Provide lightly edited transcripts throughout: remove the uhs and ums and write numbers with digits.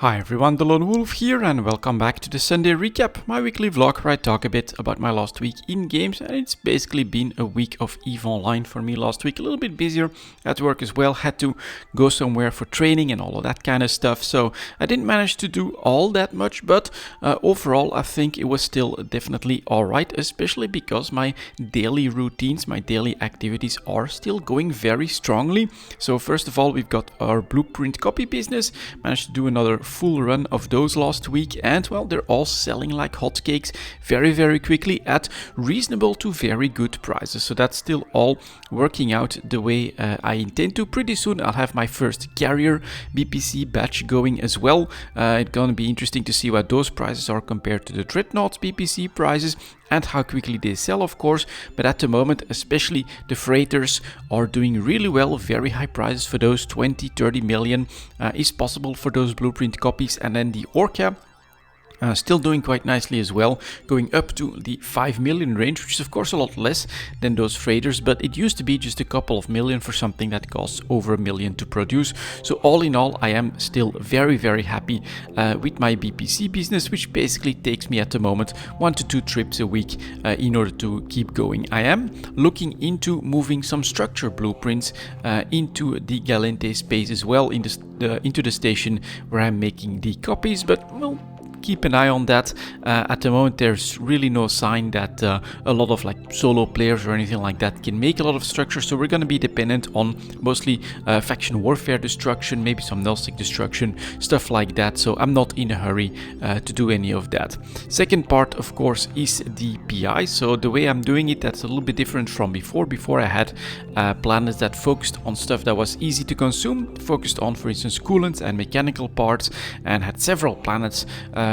Hi everyone, delonewolf here and welcome back to the Sunday recap, my weekly vlog where I talk a bit about my last week in games, and it's basically been a week of EVE Online for me last week, a little bit busier at work as well, had to go somewhere for training and all of that kind of stuff, so I didn't manage to do all that much, but overall I think it was still definitely alright, especially because my daily routines, my daily activities are still going very strongly. So first of all, we've got our blueprint copy business, managed to do another full run of those last week, and well, they're all selling like hotcakes very quickly at reasonable to very good prices, so that's still all working out the way I intend to. Pretty soon I'll have my first carrier BPC batch going as well. It's gonna be interesting to see what those prices are compared to the Dreadnought BPC prices and how quickly they sell, of course, but at the moment especially the freighters are doing really well. Very high prices for those, 20-30 million is possible for those blueprint copies, and then the Orca still doing quite nicely as well, going up to the 5 million range, which is of course a lot less than those freighters, but it used to be just a couple of million for something that costs over $1 million to produce. So all in all, I am still very happy with my BPC business, which basically takes me at the moment 1 to 2 trips a week in order to keep going. I am looking into moving some structure blueprints into the Galente space as well, into the station where I'm making the copies, but well, keep an eye on that. At the moment there's really no sign that a lot of like solo players or anything like that can make a lot of structure, so we're going to be dependent on mostly faction warfare destruction, maybe some nullstick destruction, stuff like that, so I'm not in a hurry to do any of that. Second part of course is the PI, so the way I'm doing it, that's a little bit different from before. Before I had planets that focused on stuff that was easy to consume, focused on for instance coolants and mechanical parts, and had several planets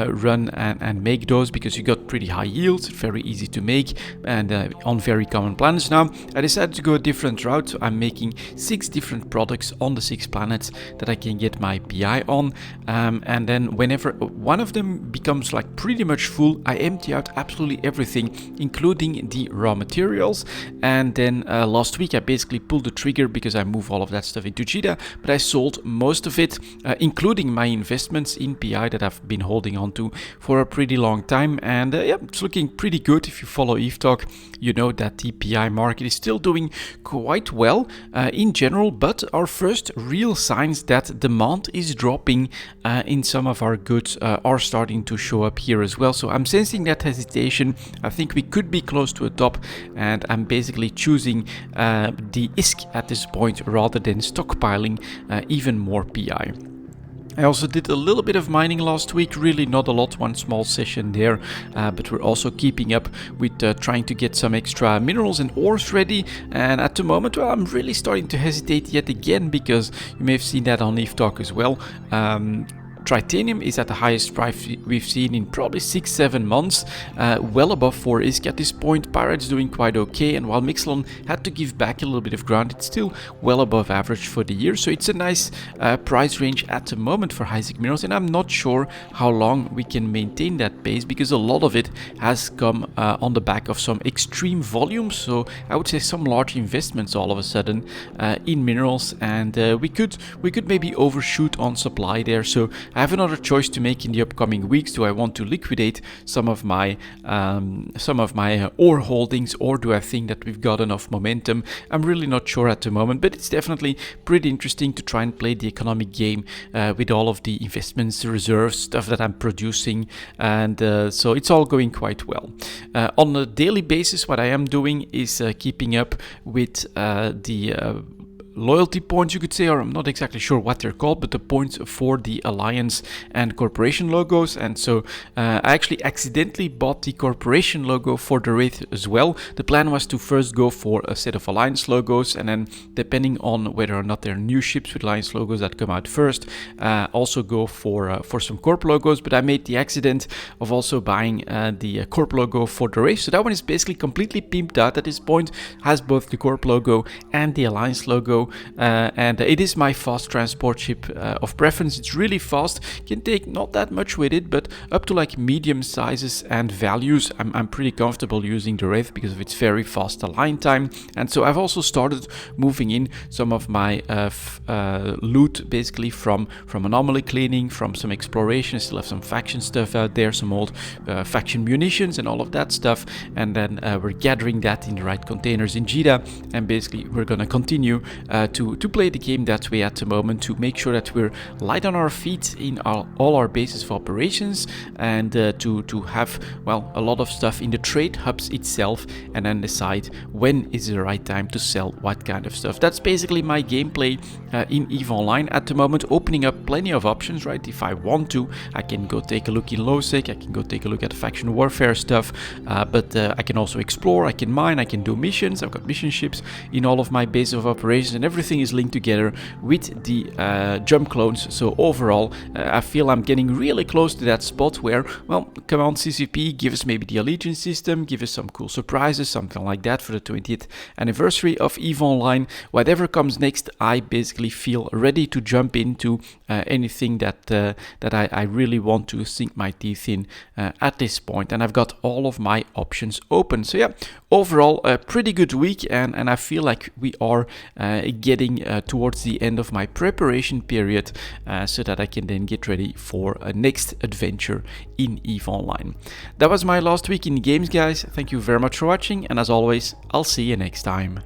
run and make those because you got pretty high yields, very easy to make, and on very common planets. Now I decided to go a different route, so I'm making 6 different products on the 6 planets that I can get my PI on, and then whenever one of them becomes like pretty much full, I empty out absolutely everything, including the raw materials. And then last week I basically pulled the trigger because I move all of that stuff into Jita, but I sold most of it, including my investments in PI that I've been holding on to for a pretty long time, and yeah, it's looking pretty good. If you follow EVE Talk, you know that the PI market is still doing quite well in general, but our first real signs that demand is dropping in some of our goods are starting to show up here as well. So I'm sensing that hesitation. I think we could be close to a top, and I'm basically choosing the ISK at this point rather than stockpiling even more PI. I also did a little bit of mining last week, really not a lot, one small session there, but we're also keeping up with trying to get some extra minerals and ores ready, and at the moment, well, I'm really starting to hesitate yet again, because you may have seen that on EVE Talk as well. Tritanium is at the highest price we've seen in probably 6-7 months, well above 4 ISK at this point. Pyrite's doing quite okay, and while Mixelon had to give back a little bit of ground, it's still well above average for the year, so it's a nice price range at the moment for high-sec minerals, and I'm not sure how long we can maintain that pace, because a lot of it has come on the back of some extreme volumes, so I would say some large investments all of a sudden in minerals, and we could maybe overshoot on supply there. So I have another choice to make in the upcoming weeks. Do I want to liquidate some of my ore holdings, or do I think that we've got enough momentum? I'm really not sure at the moment, but it's definitely pretty interesting to try and play the economic game with all of the investments, reserves, stuff that I'm producing, and so it's all going quite well. On a daily basis, what I am doing is keeping up with the loyalty points, you could say, or I'm not exactly sure what they're called, but the points for the Alliance and Corporation logos. And so I actually accidentally bought the Corporation logo for the Wraith as well. The plan was to first go for a set of Alliance logos, and then depending on whether or not there are new ships with Alliance logos that come out first, also go for some Corp logos. But I made the accident of also buying the Corp logo for the Wraith, so that one is basically completely pimped out at this point, has both the Corp logo and the Alliance logo. cargo, and it is my fast transport ship of preference. It's really fast, can take not that much with it, but up to like medium sizes and values, I'm pretty comfortable using the Wraith because of its very fast align time. And so I've also started moving in some of my loot, basically from anomaly cleaning, from some exploration. I still have some faction stuff out there, some old faction munitions and all of that stuff, and then we're gathering that in the right containers in Jeddah, and basically we're gonna continue to play the game that way at the moment, to make sure that we're light on our feet in all our bases of operations, and to have, well, a lot of stuff in the trade hubs itself, and then decide when is the right time to sell what kind of stuff. That's basically my gameplay in EVE Online at the moment, opening up plenty of options, right? If I want to, I can go take a look in lowsec, I can go take a look at the faction warfare stuff, but I can also explore, I can mine, I can do missions. I've got mission ships in all of my bases of operations, and everything is linked together with the jump clones. So overall, I feel I'm getting really close to that spot where, well, come on CCP, give us maybe the Allegiance system, give us some cool surprises, something like that for the 20th anniversary of EVE Online. Whatever comes next, I basically feel ready to jump into anything that I really want to sink my teeth in at this point, and I've got all of my options open. So yeah, overall a pretty good week, and I feel like we are getting towards the end of my preparation period, so that I can then get ready for a next adventure in EVE Online. That was my last week in games, guys. Thank you very much for watching, and as always, I'll see you next time.